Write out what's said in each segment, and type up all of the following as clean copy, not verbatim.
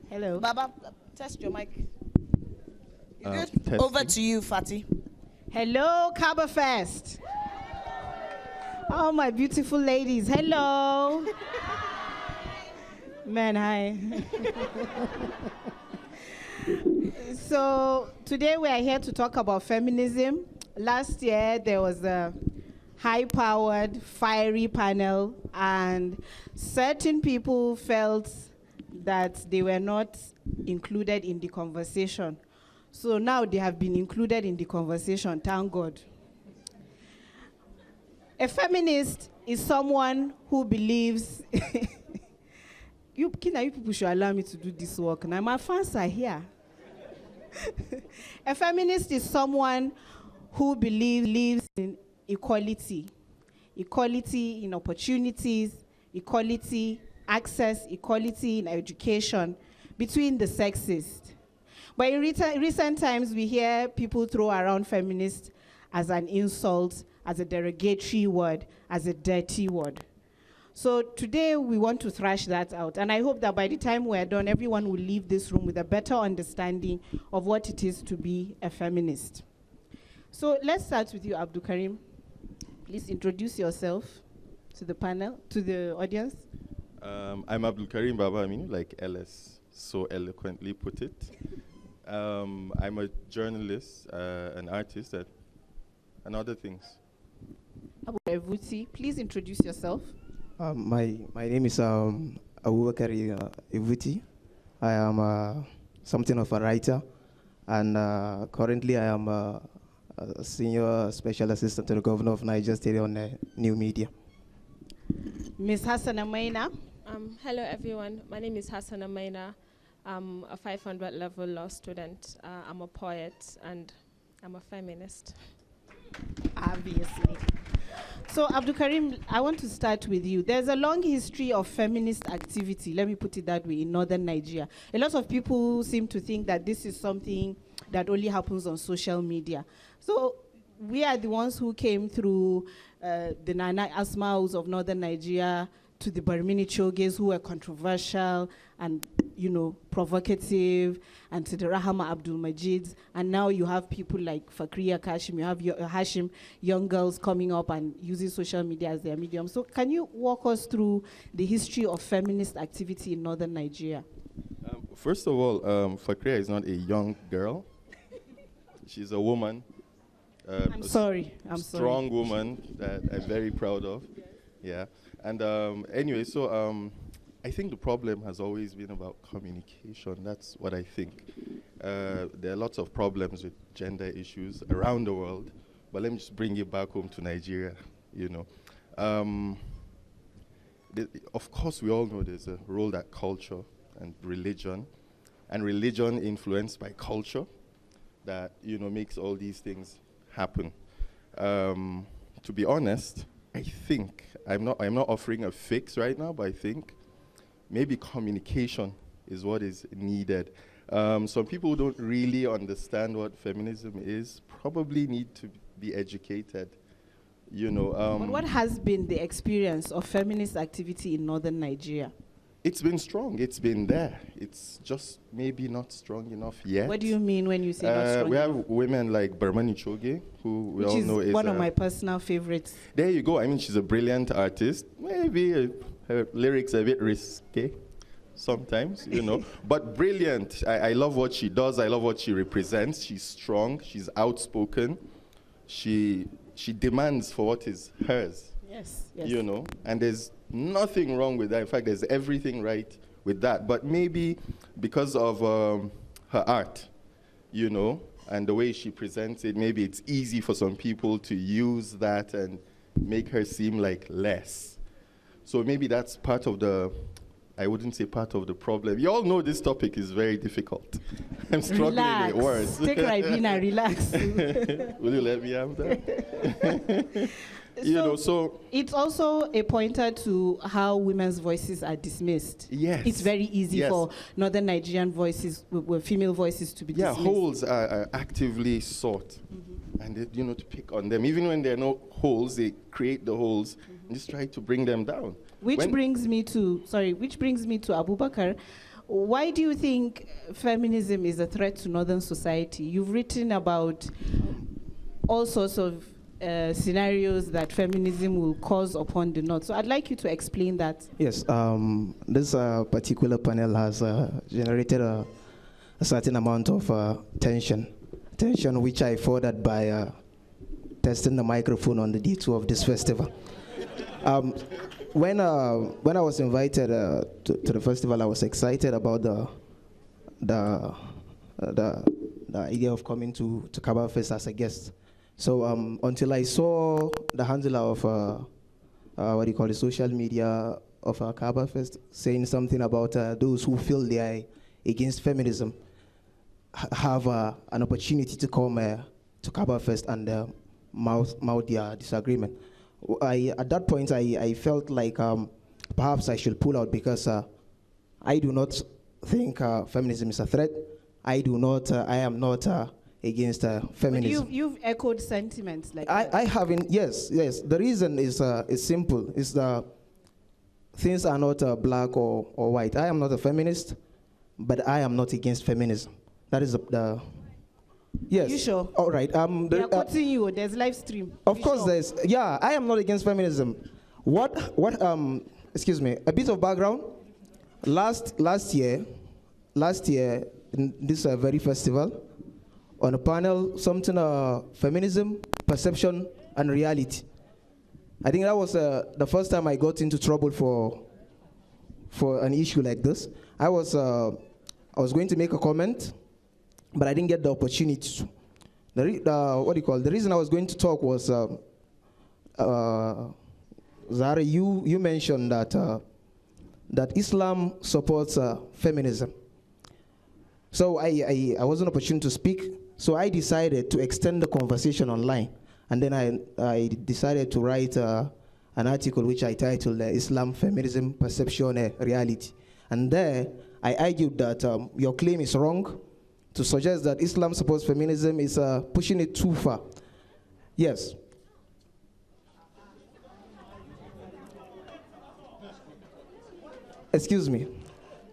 Hello. Baba, test your mic. You good? Testing. Over to you, Fatty. Hello, Caberfest. Oh, my beautiful ladies. Hello. Man, hi. So today we are here to talk about feminism. Last year there was a high-powered, fiery panel, and certain people felt that they were not included in the conversation. So now they have been included in the conversation, thank God. A feminist is someone who believes you people should allow me to do this work. Now my fans are here. A feminist is someone who believes in equality. Equality in opportunities, equality, access, equality in education between the sexes. But in recent times, we hear people throw around feminist as an insult, as a derogatory word, as a dirty word. So today we want to thrash that out. And I hope that by the time we're done, everyone will leave this room with a better understanding of what it is to be a feminist. So let's start with you, Abdul Karim. Please introduce yourself to the panel, to the audience. I'm Abdul Karim Baba Aminu, like Ellis so eloquently put it. I'm a journalist, an artist, and other things. Abu Evuti, please introduce yourself. My name is Abubakar Evuti. I am something of a writer, and currently I am a senior special assistant to the governor of Niger State on new media. Ms. Hassan Amaina. Hello everyone, my name is Hassan Amaina. I'm a 500 level law student. I'm a poet and I'm a feminist. Obviously. So Abdul Karim, I want to start with you. There's a long history of feminist activity, let me put it that way, in northern Nigeria. A lot of people seem to think that this is something that only happens on social media. So we are the ones who came through the Nana Asmaus of northern Nigeria to the Barmini Choges, who were controversial and, provocative, and to the Rahama Abdul Majids. And now you have people like Fakriya Kashim, you have Hashim, young girls coming up and using social media as their medium. So can you walk us through the history of feminist activity in northern Nigeria? First of all, Fakriya is not a young girl. She's a woman. I'm sorry. Strong woman that I'm very proud of. Yeah. And anyway, so I think the problem has always been about communication. That's what I think. There are lots of problems with gender issues around the world, but let me just bring it back home to Nigeria, Of course, we all know there's a role that culture and religion influenced by culture, that, makes all these things happen. To be honest, I think, I'm not offering a fix right now, but I think maybe communication is what is needed. Some people who don't really understand what feminism is probably need to be educated, But what has been the experience of feminist activity in northern Nigeria? It's been strong. It's been there. It's just maybe not strong enough yet. What do you mean when you say not strong We have enough? women like Barmani Choge, who we all know is one of my personal favorites. There you go. I mean, she's a brilliant artist. Maybe her lyrics are a bit risque sometimes, but brilliant. I love what she does. I love what she represents. She's strong. She's outspoken. She demands for what is hers. Yes. And there's nothing wrong with that. In fact, there's everything right with that. But maybe because of her art, and the way she presents it, maybe it's easy for some people to use that and make her seem like less. So maybe that's part of I wouldn't say part of the problem. You all know this topic is very difficult. I'm struggling with words. Take Ribena, relax. Will you let me have that? So it's also a pointer to how women's voices are dismissed. Yes. It's very easy for northern Nigerian voices, female voices to be dismissed. Yeah, holes are actively sought. And to pick on them. Even when there are no holes, they create the holes and just try to bring them down. Which brings me to Abubakar. Why do you think feminism is a threat to Northern society? You've written about all sorts of scenarios that feminism will cause upon the North. So I'd like you to explain that. Yes, this particular panel has generated a certain amount of tension which I furthered by testing the microphone on the day 2 of this festival. When I was invited to the festival, I was excited about the idea of coming to Kaba Fest as a guest. So until I saw the handler of the social media of Kaba Fest saying something about those who feel they are against feminism have an opportunity to come to Kaba Fest and mouth their disagreement. At that point, I felt like perhaps I should pull out because I do not think feminism is a threat. I am not against feminism. But you've echoed sentiments like that. I haven't. Yes. The reason is simple. It's the things are not black or white. I am not a feminist, but I am not against feminism. That is the yes. You sure? All right. They are quoting you. There's live stream. Of course, there's. Yeah, I am not against feminism. Excuse me. A bit of background. Last year, in this very festival, on a panel, something feminism, perception, and reality. I think that was the first time I got into trouble for an issue like this. I was going to make a comment, but I didn't get the opportunity to. The reason I was going to talk was, Zara, you mentioned that Islam supports feminism. So I wasn't opportune to speak, so I decided to extend the conversation online. And then I decided to write an article which I titled Islam, Feminism, Perception, Reality. And there I argued that your claim is wrong. To suggest that Islam supports feminism is pushing it too far. Yes. Excuse me.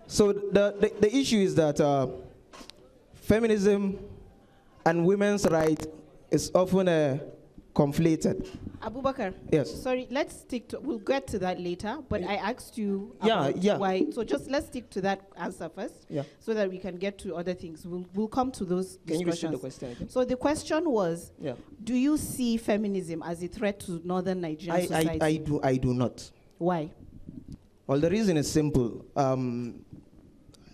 So the issue is that feminism and women's rights is often conflated. Abubakar. Yes. Sorry, let's stick to. We'll get to that later. But I asked you. Yeah. Why? So just let's stick to that answer first. Yeah. So that we can get to other things. We'll come to those discussions. Can you repeat the question again? So the question was. Yeah. Do you see feminism as a threat to Northern Nigerian society? I do not. Why? Well, the reason is simple.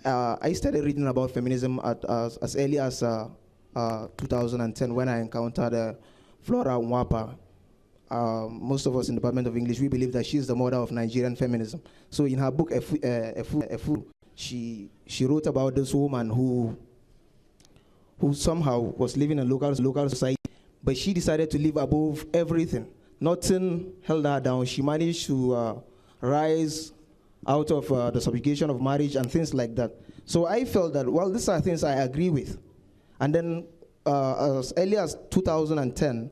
I started reading about feminism as early as 2010 when I encountered Flora Nwapa. Most of us in the Department of English, we believe that she's the mother of Nigerian feminism. So in her book, she wrote about this woman who somehow was living in a local society, but she decided to live above everything. Nothing held her down. She managed to rise out of the subjugation of marriage and things like that. So I felt that, well, these are things I agree with. And then as early as 2010,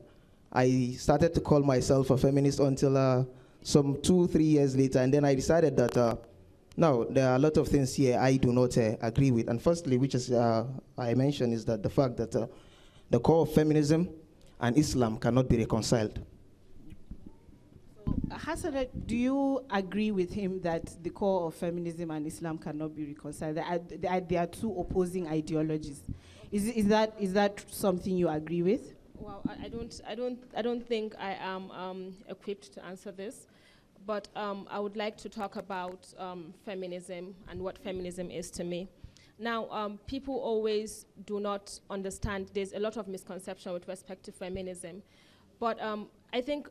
I started to call myself a feminist until some 2-3 years later. And then I decided that, no, there are a lot of things here I do not agree with. And firstly, which is I mentioned, is that the fact that the core of feminism and Islam cannot be reconciled. Hassan, do you agree with him that the core of feminism and Islam cannot be reconciled? They are two opposing ideologies. Is that something you agree with? Well, I don't think I am equipped to answer this, but I would like to talk about feminism and what feminism is to me. Now, people always do not understand. There's a lot of misconception with respect to feminism, but I think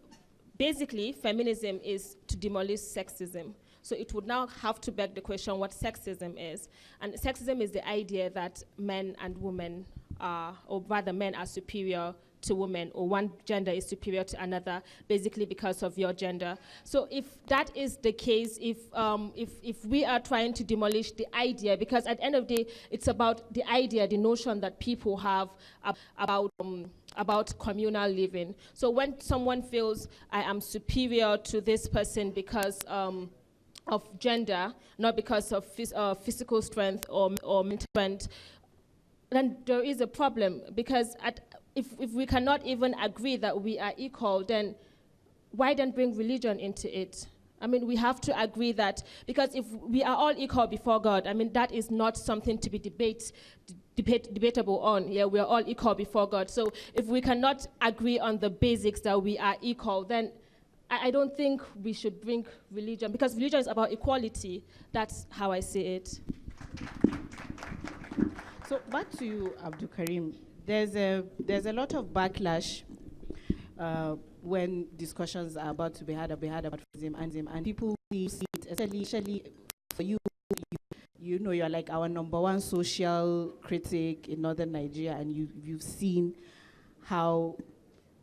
basically feminism is to demolish sexism. So it would now have to beg the question what sexism is. And sexism is the idea that men and women are, or rather men are superior to women, or one gender is superior to another, basically because of your gender. So if that is the case, if we are trying to demolish the idea, because at the end of the day, it's about the idea, the notion that people have about communal living. So when someone feels I am superior to this person because gender, not because of physical strength or mental strength, then there is a problem. Because if we cannot even agree that we are equal, then why then bring religion into it? I mean, we have to agree that, because if we are all equal before God, I mean, that is not something to be debatable on. Yeah, we are all equal before God. So if we cannot agree on the basics that we are equal, then I don't think we should bring religion, because religion is about equality. That's how I see it. So back to you, Abdul Karim. There's a lot of backlash when discussions are about to be had about feminism, and people see it, especially for you. You know, you're like our number one social critic in northern Nigeria, and you've seen how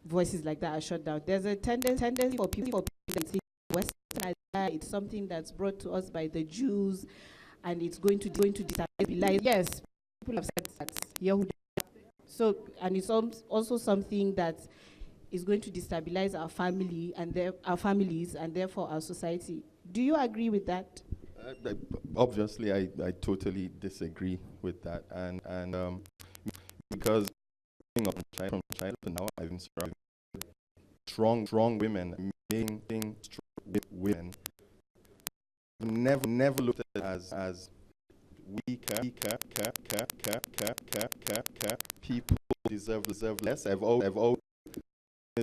voices like that are shut down. There's a tendency for people that think Western Nigeria, it's something that's brought to us by the Jews, and it's going to destabilize. Yes, people have said that. Yehuda. So, and it's also something that is going to destabilize our family and our families, and therefore our society. Do you agree with that? Obviously, I totally disagree with that, and because from China to now, I've been surrounded strong women, amazing women. Never looked at it as weaker people deserve less. I've always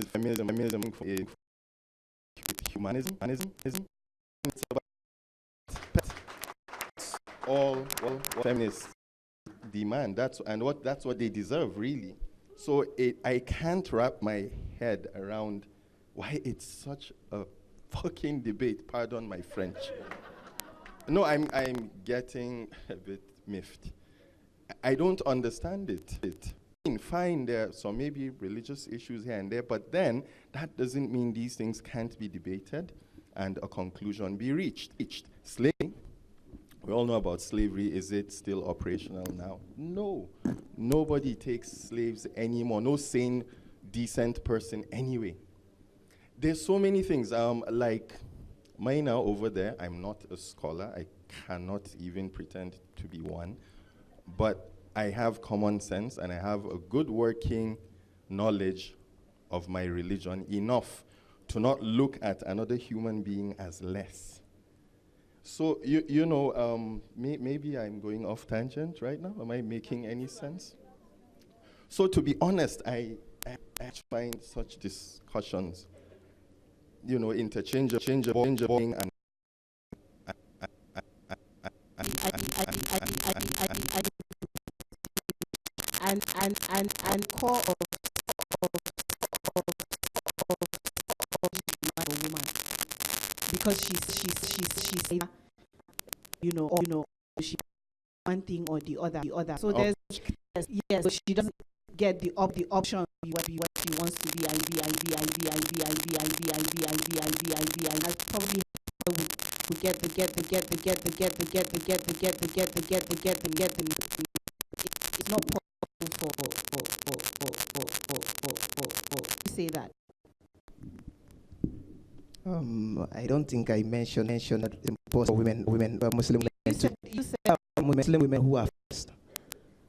feminism with humanism. It's about all feminists demand. That's what they deserve, really. So I can't wrap my head around why it's such a fucking debate. Pardon my French. No, I'm getting a bit miffed. I don't understand it. Fine, there are some maybe religious issues here and there, but then that doesn't mean these things can't be debated and a conclusion be reached. Slavery, we all know about slavery. Is it still operational now? No. Nobody takes slaves anymore. No sane, decent person anyway. There's so many things. Like Maina over there, I'm not a scholar. I cannot even pretend to be one. But I have common sense, and I have a good working knowledge of my religion, enough to not look at another human being as less. So, you know, maybe I'm going off tangent right now. Am I making any sense? So, to be honest, I find such discussions, you know, interchangeable and core of a woman, because she's you know she one thing or the other. So there's yes, so she doesn't get the option of what she wants to be. And probably would get the it's not possible for say that. I don't think I mentioned that most women Muslim women, Muslim women who are first.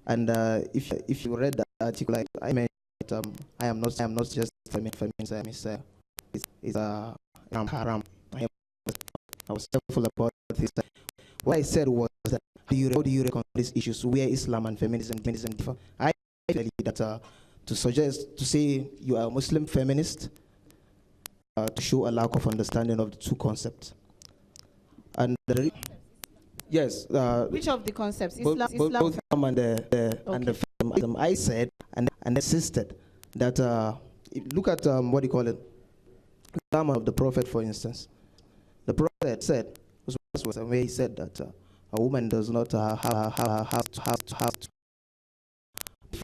And if you read the article, I mentioned I am not just feminism. It's haram. I was careful about this. What I said was that how do you reckon these issues where Islam and feminism differ? I tell you that to say you are a Muslim feminist, to show a lack of understanding of the two concepts. And yes, which of the concepts? Islam both Islam and the feminism. I said and insisted that look at what do you call it? Islam of the Prophet, for instance. The Prophet said was a way he said that a woman does not have to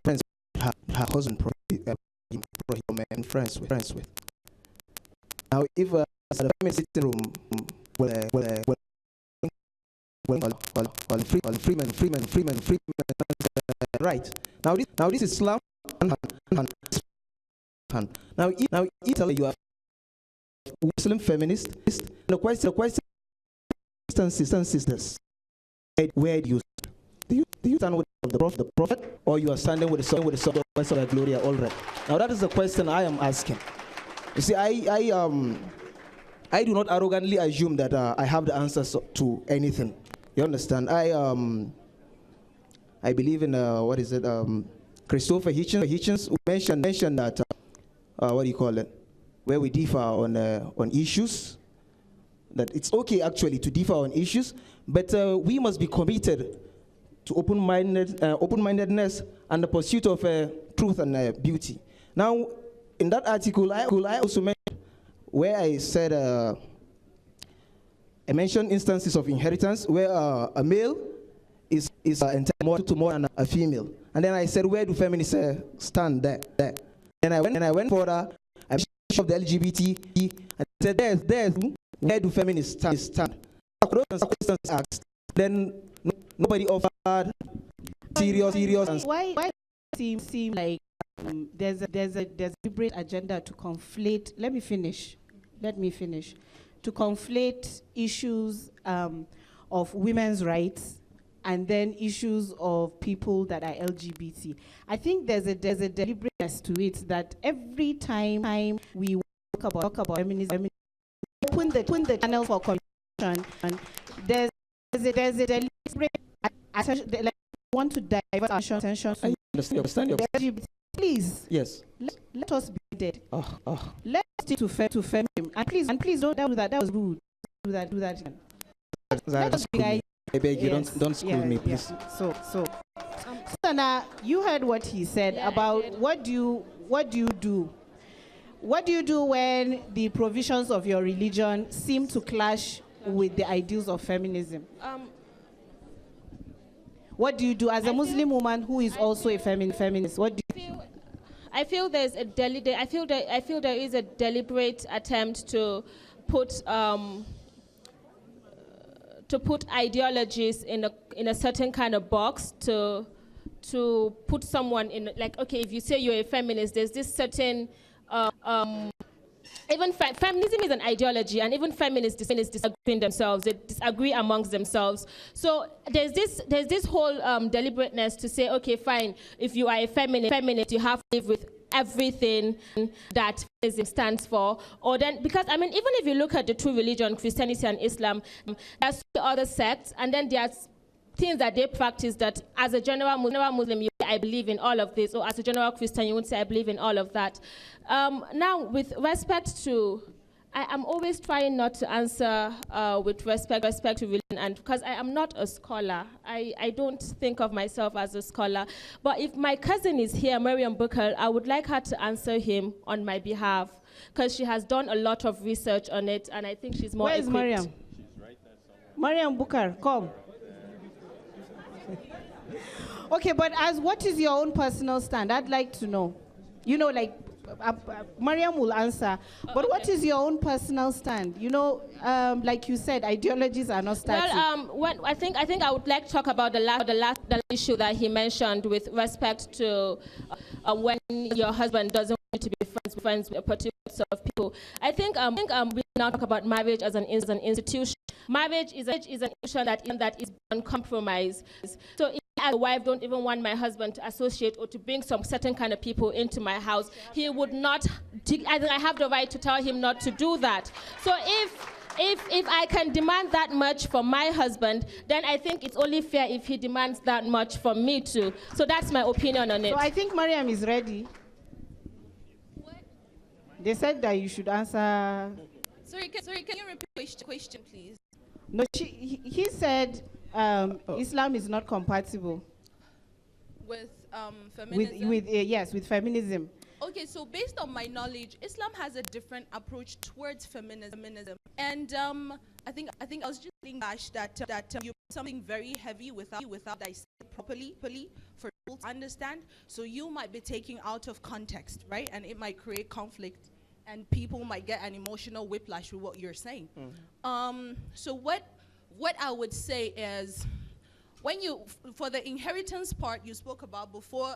friends her husband and friends with. Now, if the family sitting room freeman, right? Now this is Islam. Now Italy, you are Muslim feminist. The question instances this. Where do you stand? Do you stand with the prophet, or you are standing with the son of Gloria? All right. Now that is the question I am asking. You see, I do not arrogantly assume that I have the answers to anything. You understand? I believe in Christopher Hitchens who mentioned that what do you call it? Where we differ on issues. That it's okay actually to differ on issues, but we must be committed to open-mindedness and the pursuit of truth and beauty. Now, in that article, I also mentioned where I said I mentioned instances of inheritance where a male is entitled to more than a female, and then I said, where do feminists stand there? And I went further. I mentioned of the LGBT, and I said, there's where do feminists stand? Those questions asked, then nobody offered serious answers. Why seem like there's a deliberate agenda to conflate? Let me finish. To conflate issues of women's rights and then issues of people that are LGBT. I think there's a deliberateness to it that every time we talk about feminism, open the channel for conversation, and there's a deliberate attention, like want to divert our attention to understand your LGBT. Please, yes. Let us be dead. Let's stick to feminism, and please don't do that. That was rude. Do that. Let us be. I beg you, don't school me, please. So now you heard what he said about what do you do? What do you do when the provisions of your religion seem to clash with the ideals of feminism? What do you do as a Muslim woman who is also a feminist? What do you do? I feel there is a deliberate attempt to put ideologies in a certain kind of box to put someone in, like, okay, if you say you're a feminist, there's this certain even feminism is an ideology, and even feminists disagree themselves. They disagree amongst themselves. So there's this whole deliberateness to say, okay, fine, if you are a feminist, you have to live with everything that feminism stands for. Or then, because I mean, even if you look at the two religions, Christianity and Islam, there's other sects, and then there's things that they practice that as a general Muslim, you say, I believe in all of this, or as a general Christian, you would say, I believe in all of that. Now, with respect to, I'm always trying not to answer with respect to religion, and because I am not a scholar. I don't think of myself as a scholar. But if my cousin is here, Mariam Bukar, I would like her to answer him on my behalf, because she has done a lot of research on it, and I think she's more equipped. Where is Mariam? She's right there somewhere. Mariam Bukar, come. Okay, but what is your own personal stand? I'd like to know. You know, like, Mariam will answer. But what is your own personal stand? You know, like you said, ideologies are not static. Well, I think I would like to talk about the last issue that he mentioned with respect to when your husband doesn't want you to be friends with a particular sort of people. I think we now talk about marriage as an institution. Marriage is an institution that is uncompromised. So if I, as a wife, don't even want my husband to associate or to bring some certain kind of people into my house, he would not. I have the right to tell him not to do that. So if I can demand that much from my husband, then I think it's only fair if he demands that much from me too. So that's my opinion on it. So I think Mariam is ready. What? They said that you should answer. Sorry, can you repeat the question, please? No, he said Islam is not compatible With feminism? With feminism. Okay, so based on my knowledge, Islam has a different approach towards feminism. And I think I was just thinking that you put something very heavy without dissecting properly for people to understand. So you might be taking out of context, right? And it might create conflict, and people might get an emotional whiplash with what you're saying. So what I would say is, when you, for the inheritance part you spoke about before,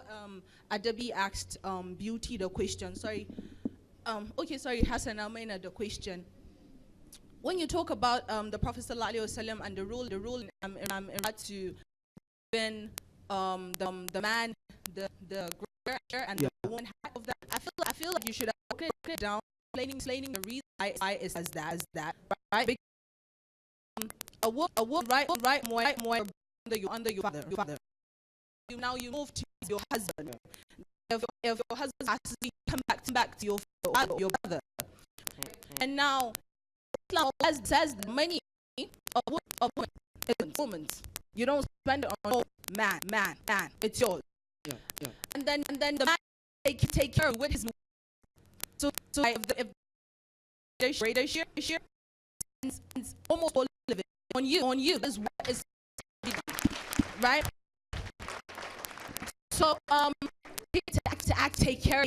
Adabi asked Beauty the question. Sorry, Hassan Almeida the question. when you talk about the Prophet ﷺ and the rule in regard to when the man, the greater and the woman of that, I feel like you should have broken it down, explaining the reason why it's as that, right? Because, a woman right more under your father. Now you move to your husband. If your husband asks you to come back to your brother, and now Islam says many of women, you don't spend it on man, it's yours. Yeah. And then the man take care of with his. So if they share, it's almost all of it on you. That's what is right. So take care,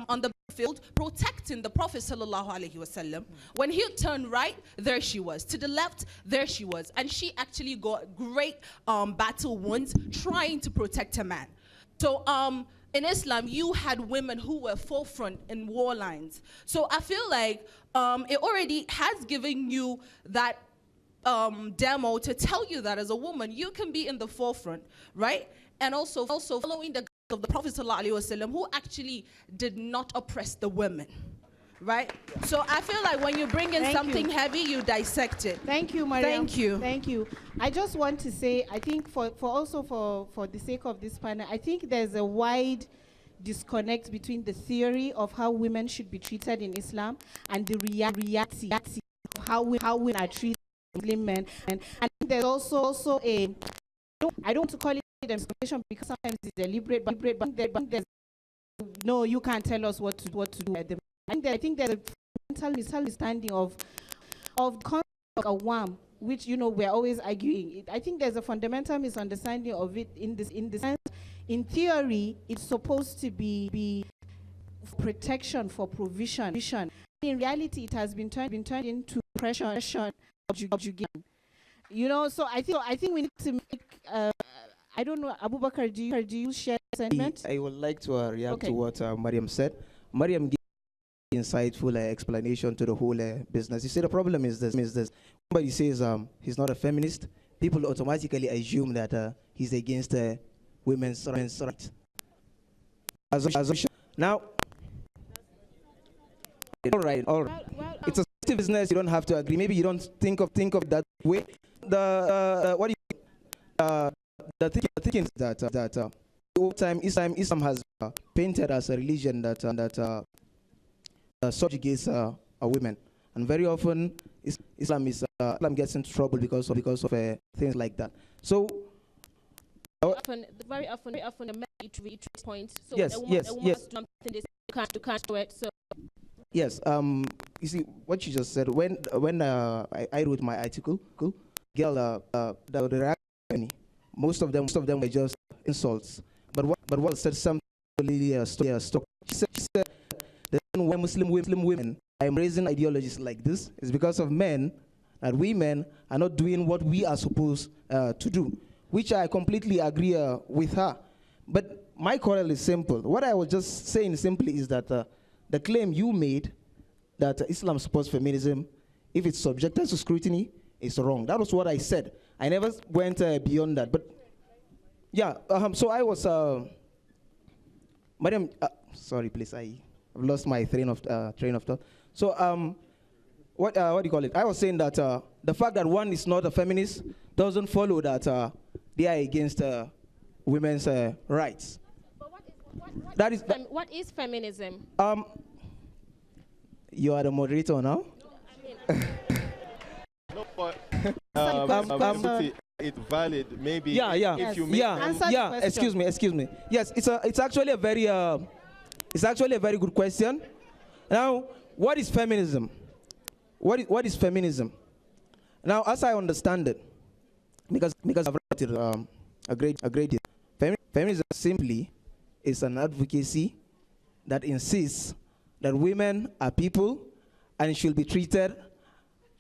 on the field, protecting the Prophet sallallahu alaihi wasallam. When he turned right, there she was. To the left, there she was, and she actually got great battle wounds trying to protect a man. So in Islam, you had women who were forefront in war lines. So I feel like it already has given you that demo to tell you that as a woman, you can be in the forefront, right? And also following the of the Prophet ﷺ, who actually did not oppress the women, right? So I feel like when you bring in something heavy, you dissect it. Thank you, Mariam. Thank you. I just want to say, I think for the sake of this panel, I think there's a wide disconnect between the theory of how women should be treated in Islam and the reality of how women are treated by Muslim men. And I think there's also a, I don't want to call it discrimination because sometimes it's deliberate, but there's no, you can't tell us what to do at the moment. I think there's a fundamental misunderstanding of the concept of a awam, which we're always arguing. I think there's a fundamental misunderstanding of it in the sense, in theory, it's supposed to be protection for provision. In reality, it has been turned into pressure, subjugation. So I think we need to make. I don't know, Abubakar, do you share sentiment? I would like to react to what Mariam said. Mariam gave insightful explanation to the whole business. You see, the problem is this. Somebody says he's not a feminist, people automatically assume that he's against women's rights. Now, all right. It's a business. You don't have to agree. Maybe you don't think of it that way. What do you the thing is that over time Islam has painted as a religion that subjugates women, and very often Islam gets into trouble because of things like that. So very often the men reach point. So yes. a woman has to do something, they say you can't do it. So yes, you see what you just said. When I wrote my article, girl, the reaction, most of them were just insults. But what said something really stuck. She said that when Muslim women are raising ideologies like this is because of men, that we men are not doing what we are supposed to do, which I completely agree with her. But my quarrel is simple. What I was just saying simply is that the claim you made that Islam supports feminism, if it's subjected to scrutiny, is wrong. That was what I said. I never went beyond that. But yeah, so I was, Madam, sorry, please, I've lost my train of thought. So what do you call it? I was saying that the fact that one is not a feminist doesn't follow that they are against women's rights. But what is feminism? You are the moderator now. No, but it's valid. Maybe if you make Excuse me. Yes, it's actually a very good question. Now, what is feminism? What is feminism? Now, as I understand it, because I've read it a great deal, feminism simply is an advocacy that insists that women are people and should be treated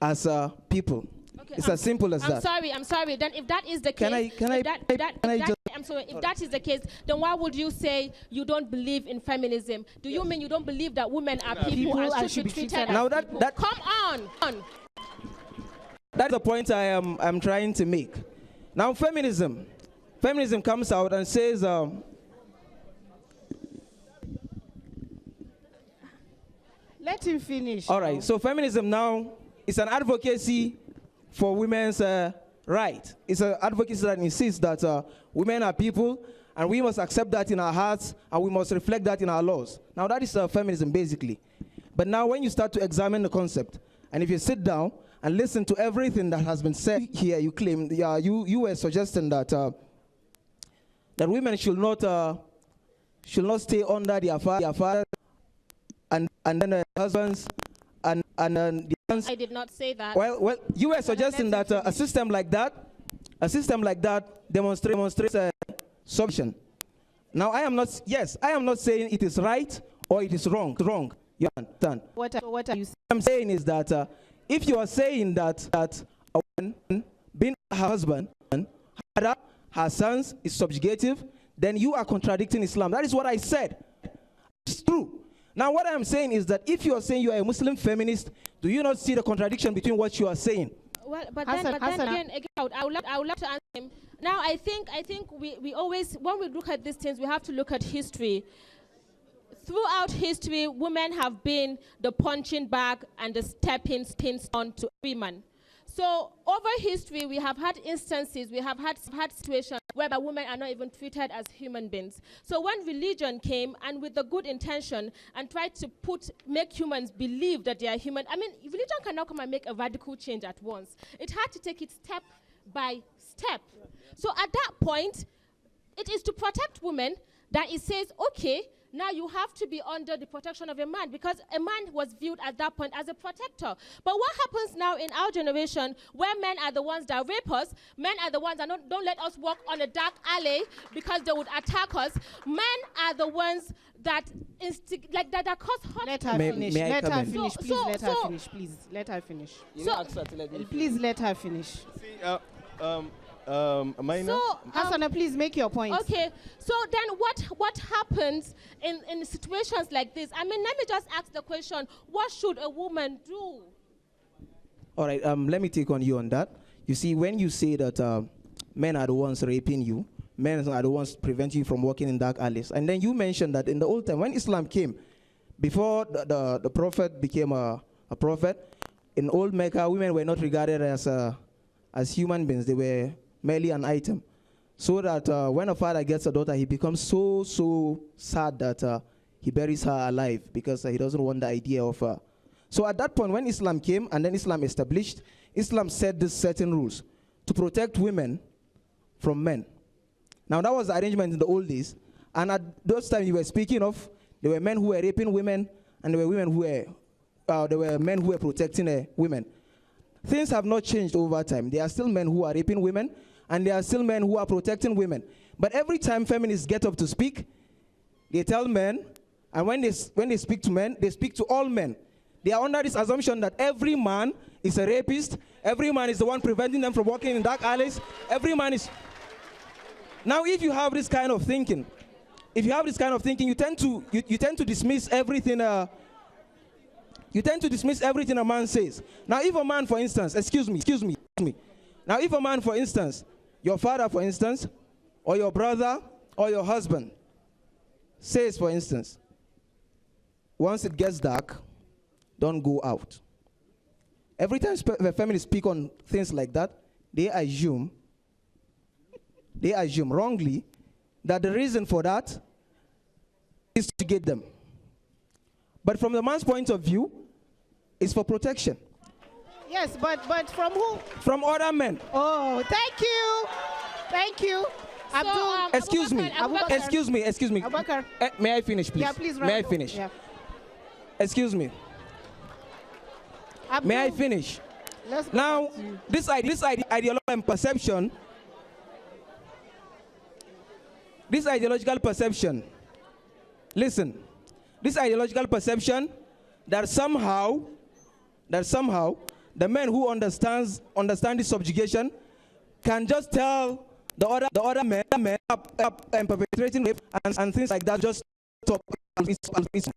as people. Okay, It's as simple as that. I'm sorry. Then if that is the case, if that is the case, then why would you say you don't believe in feminism? Do you mean you don't believe that women are people and should be treated as people? Come on. That's the point I'm trying to make. Now, feminism comes out and says, let him finish. All right, so feminism now is an advocacy for women's right. It's an advocacy that insists that women are people, and we must accept that in our hearts, and we must reflect that in our laws. Now, that is feminism, basically. But now, when you start to examine the concept, and if you sit down and listen to everything that has been said here, you claim, you were suggesting that that women should not stay under their father and then their husbands and the I did not say that. Well, you were suggesting that a system like that demonstrates submission. Now, I am not saying it is right or it is wrong. You understand? What are you saying? What I'm saying is that if you are saying that a woman being her husband, her sons is subjugative, then you are contradicting Islam. That is what I said. It's true. Now, what I am saying is that if you are saying you are a Muslim feminist, do you not see the contradiction between what you are saying? Well, but then again, I would like to answer him. Now, I think we always, when we look at these things, we have to look at history. Throughout history, women have been the punching bag and the stepping stone to women. So over history, we have had instances, we have had situations whereby women are not even treated as human beings. So when religion came, and with the good intention, and tried to make humans believe that they are human, I mean, religion cannot come and make a radical change at once. It had to take it step by step. So at that point, it is to protect women that it says, okay, now you have to be under the protection of a man, because a man was viewed at that point as a protector. But what happens now in our generation, where men are the ones that rape us, men are the ones that don't let us walk on a dark alley because they would attack us, men are the ones that that cause hurt. Let her finish. Let her finish. Please let her finish. Please let her finish. Please let her finish. See, Hasana, please make your point. Okay, so then what happens in situations like this? I mean, let me just ask the question, what should a woman do? All right, let me take on you on that. You see, when you say that men are the ones raping you, men are the ones preventing you from walking in dark alleys, and then you mentioned that in the old time, when Islam came, before the prophet became a prophet, in old Mecca, women were not regarded as human beings. They were merely an item. So that when a father gets a daughter, he becomes so sad that he buries her alive because he doesn't want the idea of her. So at that point, when Islam came and then Islam established, Islam set these certain rules to protect women from men. Now, that was the arrangement in the old days. And at those times you were speaking of, there were men who were raping women, and there were women who were, there were men who were protecting women. Things have not changed over time. There are still men who are raping women, and there are still men who are protecting women. But every time feminists get up to speak, they tell men, and when they speak to men, they speak to all men. They are under this assumption that every man is a rapist, every man is the one preventing them from walking in dark alleys, every man is... Now, if you have this kind of thinking, you tend to dismiss everything. You tend to dismiss everything a man says. Now, if a man, for instance, excuse me. Now, if a man, for instance, your father, for instance, or your brother, or your husband, says, for instance, once it gets dark, don't go out. Every time the families speak on things like that, they assume wrongly that the reason for that is to get them. But from the man's point of view, it's for protection. Yes, but from who? From other men. Oh, thank you. So, excuse me. Abubakar. May I finish, please? Yeah, please. May I finish? Yeah. Excuse me. May I finish? Now, this ideological perception. This ideological perception. Listen. This ideological perception that somehow the man who understands this subjugation can just tell the other men up and perpetrating rape and things like that, just stop. Excuse me.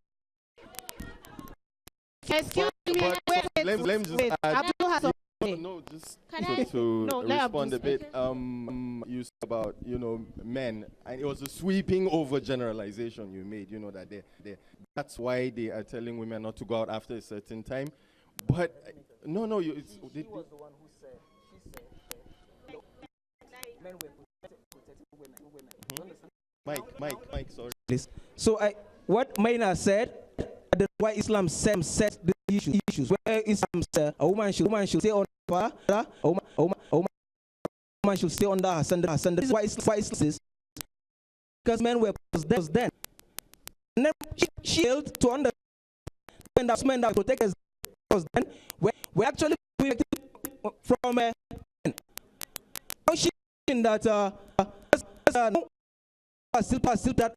Let me just add. Abdul has a No, just to respond a bit. You said about, men, and it was a sweeping over generalization you made. That that's why they are telling women not to go out after a certain time. But she was the one who said. She said men were protecting women. Mike, sorry. So what Maina said, why Islam said the issues where Islam said a woman should stay on her, a woman should stay under her son. This is why Islam says, because men were then. And then she failed to understand that men that protect us then we're actually from men. Now she that still that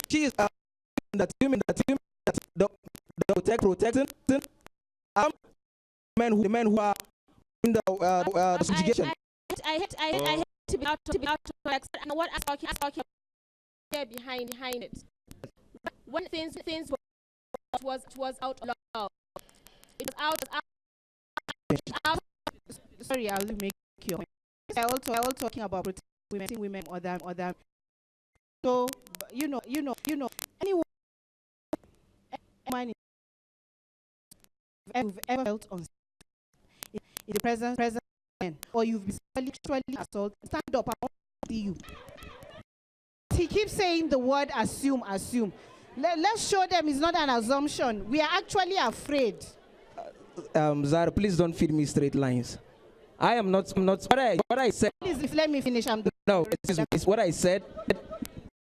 she is that women that the protecting men who are in the subjugation. I hate to be out and what I'm talking there behind it. When things was out of law. It was out. Sorry, I'll make your point. I also talking about protecting women or them. So anyone who've ever felt on in the present moment, or you've been literally assaulted, stand up, I want to see you. He keeps saying the word assume. Let's show them it's not an assumption. We are actually afraid. Zara, please don't feed me straight lines. I am not what I said. Please let me finish. No, it's what I said.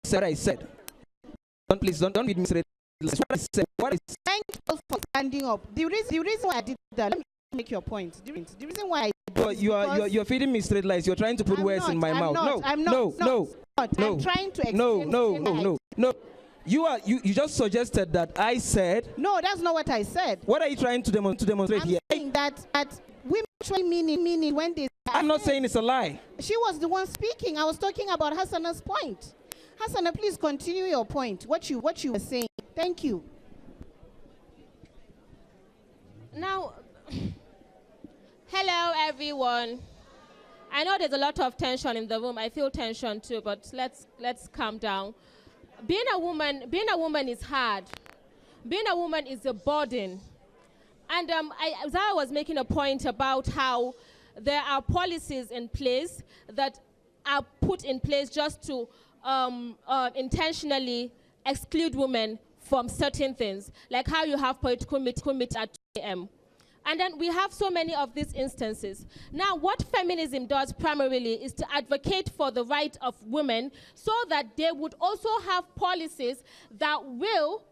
What I said. Don't feed me straight lines. What I said. Thank you for standing up. The reason why I did that, let me make your point. The reason why I did you're feeding me straight lines. You're trying to put words in my mouth. No. I'm trying to explain. No. You just suggested that I said. No, that's not what I said. What are you trying to demonstrate here? I'm saying that women actually mean it when they. I'm not saying it's a lie. She was the one speaking. I was talking about Hassana's point. Hassana, please continue your point. What you were saying. Thank you. Now, hello everyone. I know there's a lot of tension in the room. I feel tension too, but let's calm down. Being a woman is hard. Being a woman is a burden. And Zara was making a point about how there are policies in place that are put in place just to intentionally exclude women from certain things, like how you have political meet at 2 a.m. And then we have so many of these instances. Now, what feminism does primarily is to advocate for the right of women so that they would also have policies that will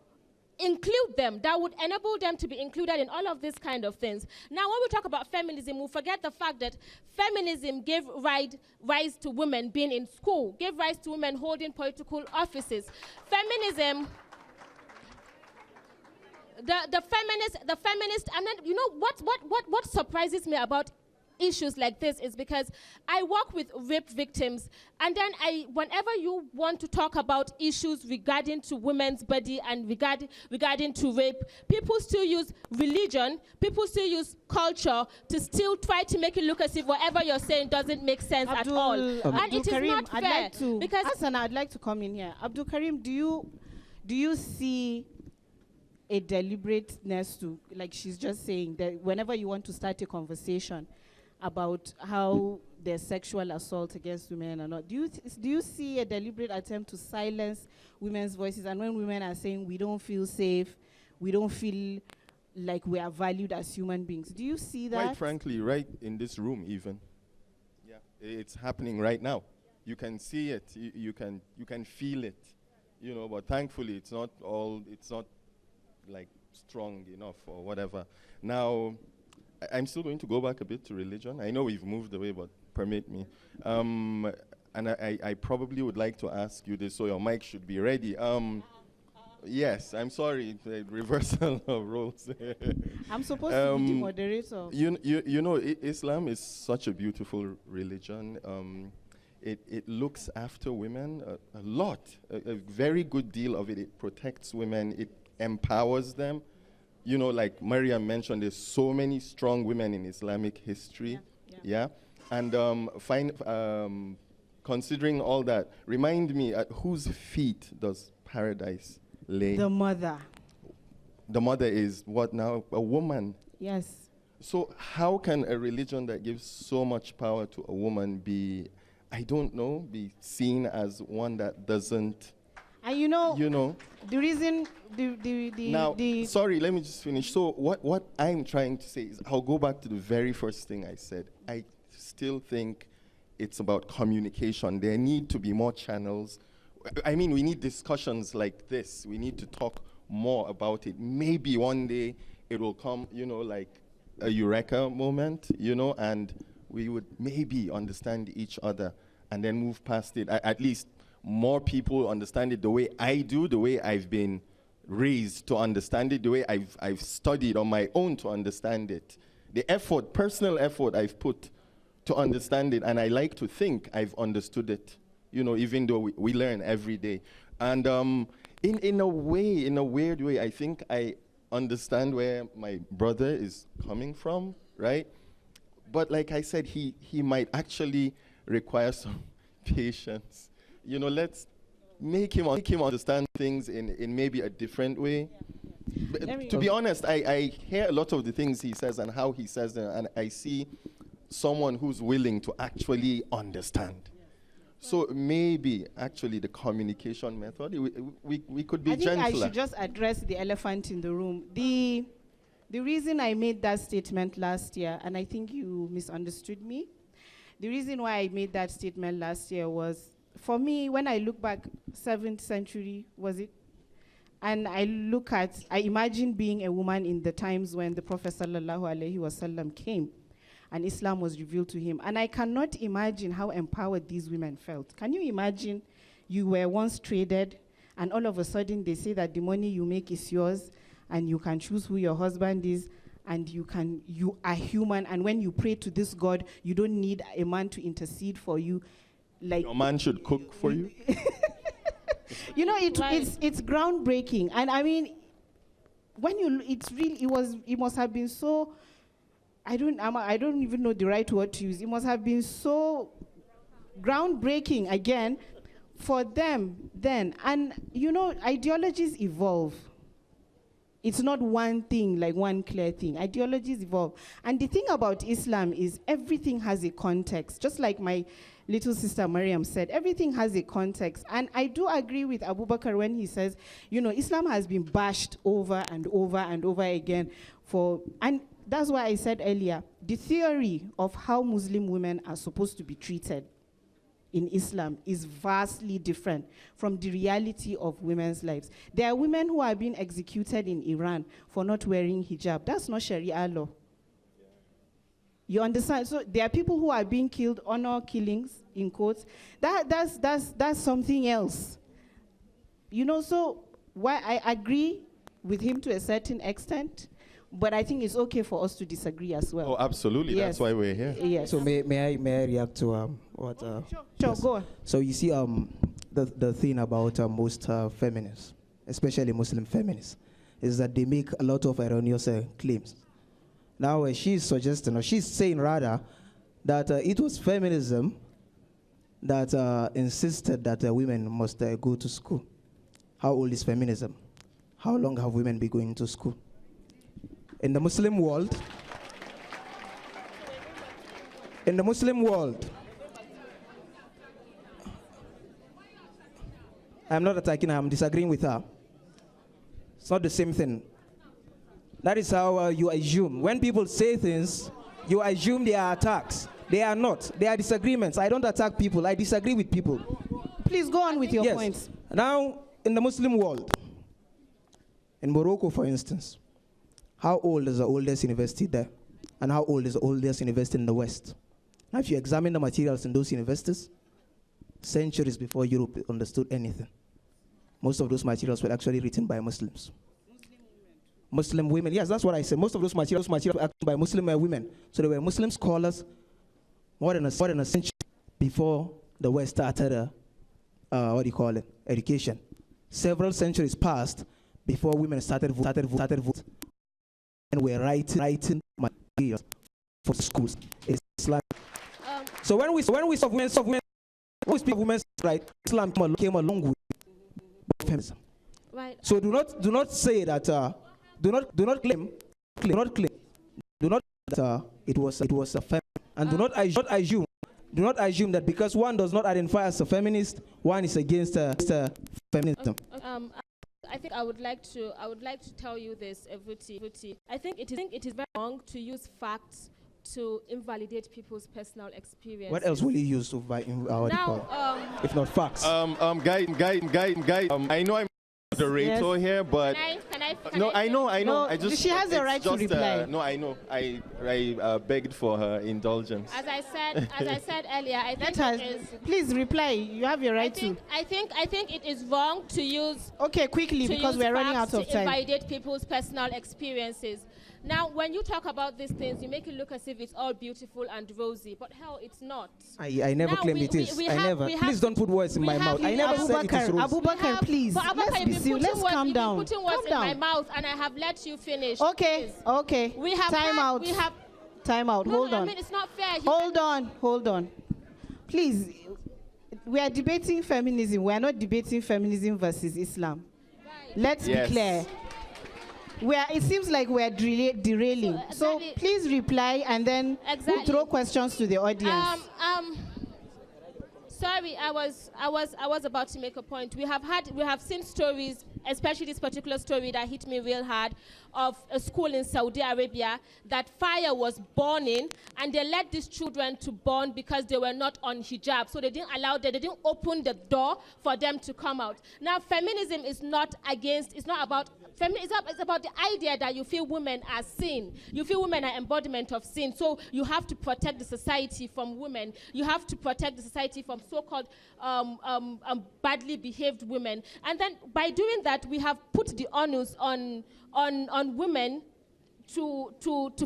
include them, that would enable them to be included in all of these kind of things. Now, when we talk about feminism, we forget the fact that feminism gave rise to women being in school, gave rise to women holding political offices. Feminism... The feminist, and then what surprises me about issues like this is because I work with rape victims, and then whenever you want to talk about issues regarding to women's body and regarding to rape, people still use religion, people still use culture to still try to make it look as if whatever you're saying doesn't make sense at all. And it is not fair. Because Hassan, I'd like to come in here. Abdul Karim, do you see a deliberateness to, like she's just saying, that whenever you want to start a conversation about how there's sexual assault against women or not, do you see a deliberate attempt to silence women's voices? And when women are saying we don't feel safe, we don't feel like we are valued as human beings, do you see that? Quite frankly, right in this room even. Yeah, it's happening right now. You can see it, you can feel it, but thankfully it's not like strong enough or whatever. Now, I'm still going to go back a bit to religion. I know we've moved away, but permit me. And I probably would like to ask you this, so your mic should be ready. Yes, I'm sorry, the reversal of roles. I'm supposed to be the moderator. You know, Islam is such a beautiful religion. It looks after women a lot, a very good deal of it. It protects women, it empowers them. You know, like Mariam mentioned, there's so many strong women in Islamic history. Yeah. And considering all that, remind me, at whose feet does paradise lay? The mother. The mother is what now? A woman. Yes. So how can a religion that gives so much power to a woman be, I don't know, be seen as one that doesn't? And you know, the reason sorry, let me just finish. So what I'm trying to say is, I'll go back to the very first thing I said. I still think it's about communication. There need to be more channels. I mean, we need discussions like this. We need to talk more about it. Maybe one day it will come, like a eureka moment, and we would maybe understand each other and then move past it. At least more people understand it the way I do, the way I've been raised to understand it, the way I've studied on my own to understand it. The effort, personal effort I've put to understand it, and I like to think I've understood it, even though we learn every day. And in a way, in a weird way, I think I understand where my brother is coming from, right? But like I said, he might actually require some patience. Let's make him understand things in maybe a different way. To be honest, I hear a lot of the things he says and how he says them, and I see someone who's willing to actually understand. So maybe actually the communication method, we could be gentler. I think I should just address the elephant in the room. The reason I made that statement last year, and I think you misunderstood me, the reason why I made that statement last year was, for me, when I look back, 7th century, was it? And I imagine being a woman in the times when the Prophet ﷺ came and Islam was revealed to him. And I cannot imagine how empowered these women felt. Can you imagine you were once traded and all of a sudden they say that the money you make is yours and you can choose who your husband is and you are human, and when you pray to this God, you don't need a man to intercede for you. Like your man should cook for you. It's groundbreaking, and I mean, it must have been so. I don't even know the right word to use. It must have been so groundbreaking again for them then. And ideologies evolve. It's not one thing, like one clear thing. Ideologies evolve. And the thing about Islam is everything has a context. Just like my little sister Mariam said, everything has a context. And I do agree with Abu Bakr when he says, Islam has been bashed over and over and over again and that's why I said earlier, the theory of how Muslim women are supposed to be treated in Islam is vastly different from the reality of women's lives. There are women who are being executed in Iran for not wearing hijab. That's not Sharia law. You understand? So there are people who are being killed, honor killings, in quotes. That's something else. So why I agree with him to a certain extent, but I think it's okay for us to disagree as well. Oh, absolutely. Yes. That's why we're here. Yes. So may I react to what? Sure, yes. Go on. So you see, the thing about most feminists, especially Muslim feminists, is that they make a lot of erroneous claims. Now she's suggesting, or she's saying rather, that it was feminism that insisted that women must go to school. How old is feminism? How long have women been going to school? In the Muslim world, I'm not attacking her, I'm disagreeing with her. It's not the same thing. That is how you assume. When people say things, you assume they are attacks. They are not. They are disagreements. I don't attack people. I disagree with people. Please go on with your points. Now, in the Muslim world, in Morocco, for instance, how old is the oldest university there? And how old is the oldest university in the West? Now, if you examine the materials in those universities, centuries before Europe understood anything. most of those materials were actually written by Muslims. Muslim women, yes, that's what I said. Most of those materials were written by Muslim women. So there were Muslim scholars more than a century before the West started, education. Several centuries passed before women started voting. And were writing materials for schools. Islam. So when we speak of women's rights, Islam came along with feminism. Right. So do not say that. Do not claim that it was a feminist, and do not assume that because one does not identify as a feminist, one is against feminism. I think I would like to tell you this, Evuti. I think it is very wrong to use facts to invalidate people's personal experience. What else will you use to if not facts? Guy, I know I'm the moderator here, but I know. No, I just she has a right to reply. No, I know. I begged for her indulgence. As I said earlier, I think please reply. You have your right to. I think it is wrong to use. Okay, quickly, because we're running out of time. To invalidate people's personal experiences. Now, when you talk about these things, you make it look as if it's all beautiful and rosy, but hell, it's not. I never claimed it is. Please don't put words in my mouth. I never said it is rosy. Abubakar, please. Let's calm down. You've been putting words in my mouth, and I have let you finish. Okay, please. okay. Time out. Hold on. I mean, it's not fair. Hold on. Please, we are debating feminism. We are not debating feminism versus Islam. Right. Let's be clear. It seems like we're derailing. So please reply, and then we'll throw questions to the audience. Sorry, I was about to make a point. We have seen stories, especially this particular story that hit me real hard, of a school in Saudi Arabia that fire was burning, and they let these children to burn because they were not on hijab. So they didn't open the door for them to come out. Now, feminism is not against, it's about the idea that you feel women are sin. You feel women are embodiment of sin. So you have to protect the society from women. You have to protect the society from so-called badly behaved women. And then by doing that, we have put the onus on women to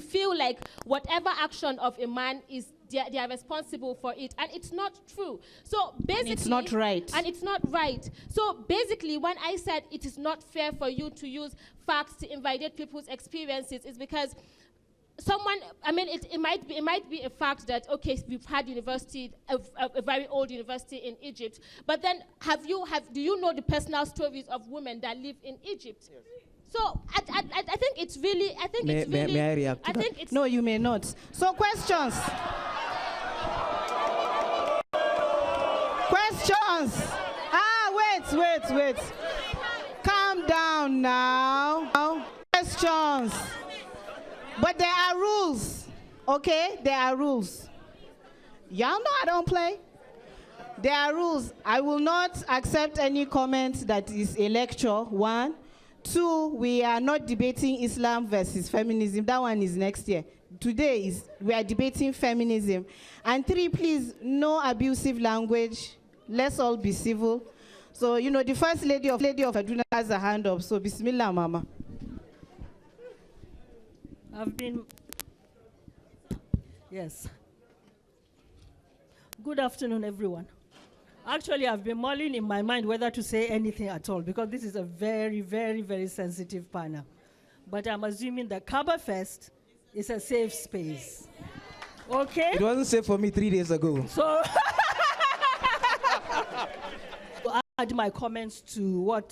feel like whatever action of a man is, they are responsible for it, and it's not true. So basically, it's not right. And it's not right. So basically, when I said it is not fair for you to use facts to invalidate people's experiences, is because it might be a fact that, okay, we've had a very old university in Egypt, but then do you know the personal stories of women that live in Egypt? Yes. So I think it's really. May I react? No, you may not. So questions. Wait. Calm down now. Questions. But there are rules. Okay? There are rules. Y'all know I don't play. There are rules. I will not accept any comment that is a lecture, 1. 2, we are not debating Islam versus feminism. That one is next year. Today we are debating feminism. And 3, please, no abusive language. Let's all be civil. So, the first lady of Kaduna has a hand up. So, Bismillah, Mama. Yes. Good afternoon, everyone. Actually, I've been mulling in my mind whether to say anything at all, because this is a very, very, very sensitive panel. But I'm assuming that Kaba Fest is a safe space. Okay? It wasn't safe for me 3 days ago. So, to add my comments to what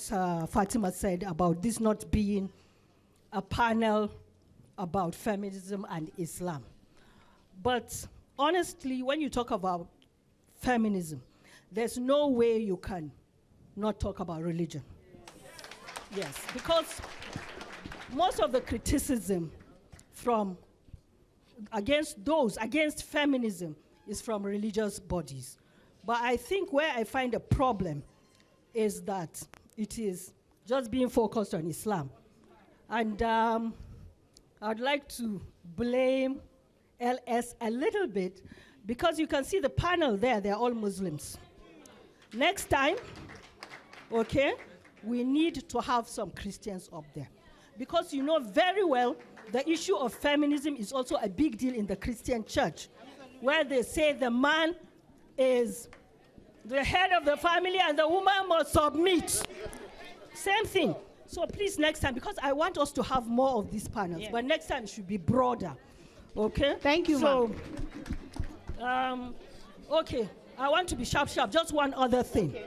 Fatima said about this not being a panel about feminism and Islam. But honestly, when you talk about feminism, there's no way you can not talk about religion. Yes, because most of the criticism against feminism is from religious bodies. But I think where I find a problem is that it is just being focused on Islam. And I'd like to blame LS a little bit, because you can see the panel there, they're all Muslims. Next time, okay, we need to have some Christians up there. Because you know very well the issue of feminism is also a big deal in the Christian church, where they say the man is the head of the family and the woman must submit. Same thing. So please next time, because I want us to have more of these panels, but next time it should be broader. Okay? Thank you, so, okay, I want to be sharp. Just one other thing. Okay.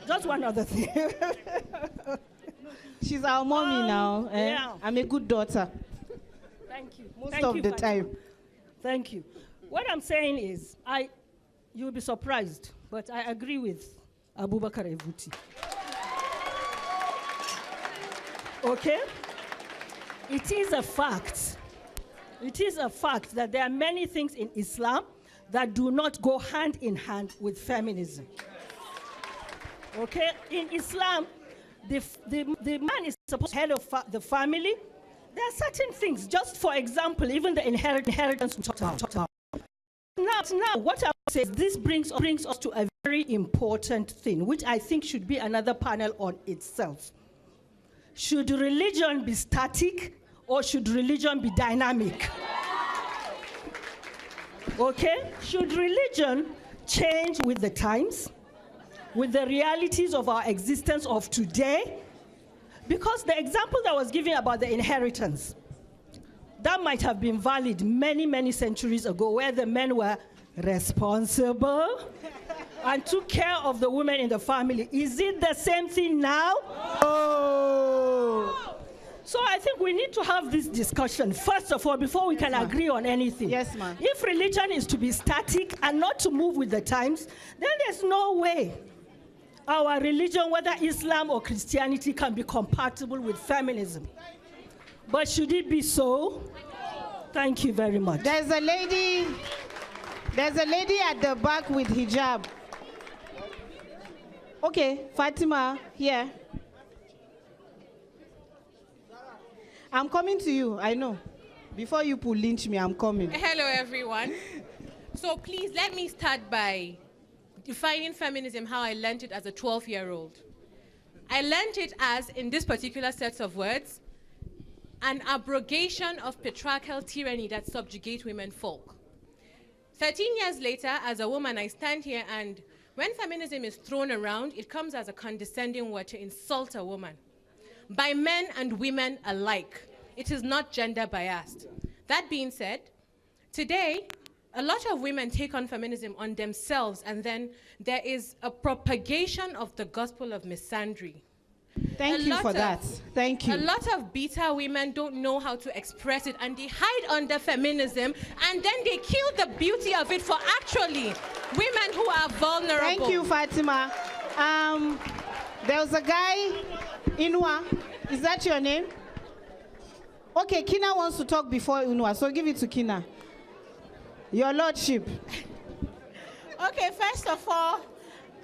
Just one other thing. She's our mommy now. Yeah. I'm a good daughter. Thank you. Most of the time. Thank you. What I'm saying is, you'll be surprised, but I agree with Abubakar Evuti. Okay? It is a fact. It is a fact that there are many things in Islam that do not go hand in hand with feminism. Okay? In Islam, the man is supposed to be head of the family. There are certain things, just for example, even the inheritance we talked about. Now, what I would say is this brings us to a very important thing, which I think should be another panel on itself. Should religion be static or should religion be dynamic? Okay? Should religion change with the times, with the realities of our existence of today? Because the example that was given about the inheritance, that might have been valid many, many centuries ago, where the men were responsible and took care of the women in the family. Is it the same thing now? Oh. So I think we need to have this discussion, first of all, before we can agree on anything. Yes, ma'am. If religion is to be static and not to move with the times, then there's no way our religion, whether Islam or Christianity, can be compatible with feminism. But should it be so? Thank you very much. There's a lady at the back with hijab. Okay, Fatima, here. I'm coming to you, I know. Before you pull lynch me, I'm coming. Hello, everyone. So please let me start by defining feminism how I learned it as a 12-year-old. I learned it as, in this particular set of words, an abrogation of patriarchal tyranny that subjugates women folk. 13 years later, as a woman, I stand here, and when feminism is thrown around, it comes as a condescending word to insult a woman. By men and women alike. It is not gender biased. That being said, today, a lot of women take on feminism on themselves, and then there is a propagation of the gospel of misandry. Thank you for that. Thank you. A lot of beta women don't know how to express it, and they hide under feminism, and then they kill the beauty of it for actually women who are vulnerable. Thank you, Fatima. There was a guy, Inua. Is that your name? Okay, Kina wants to talk before Inua, so give it to Kina. Your Lordship. Okay, first of all,